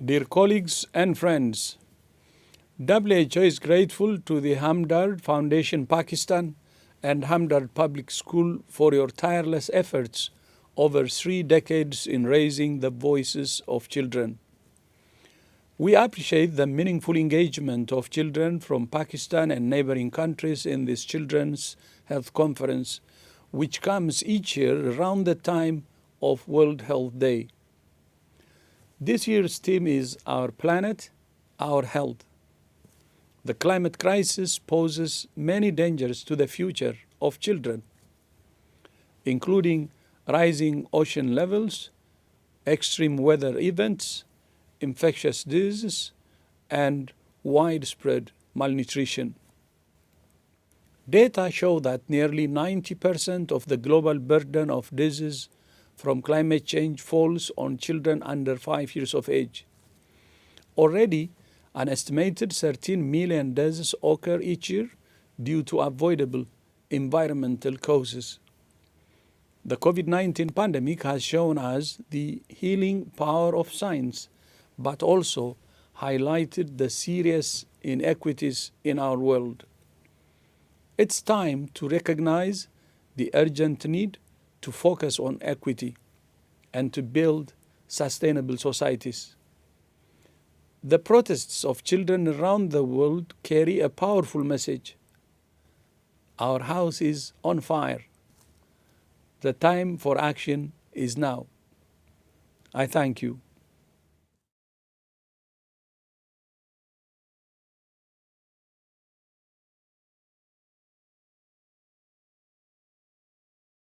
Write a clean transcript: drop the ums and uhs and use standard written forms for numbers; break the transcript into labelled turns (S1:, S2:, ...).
S1: Dear colleagues and friends, WHO is grateful to the Hamdard Foundation Pakistan and Hamdard Public School for your tireless efforts over 3 decades in raising the voices of children. We appreciate the meaningful engagement of children from Pakistan and neighboring countries in this Children's Health Conference, which comes each year around the time of World Health Day. This year's theme is Our Planet, Our Health. The climate crisis poses many dangers to the future of children, including rising ocean levels, extreme weather events, infectious diseases, and widespread malnutrition. Data show that nearly 90% of the global burden of disease from climate change falls on children under 5 years of age. Already, an estimated 13 million deaths occur each year due to avoidable environmental causes. The COVID-19 pandemic has shown us the healing power of science, but also highlighted the serious inequities in our world. It's time to recognize the urgent need to focus on equity and to build sustainable societies. The protests of children around the world carry a powerful message. Our house is on fire. The time for action is now. I thank you.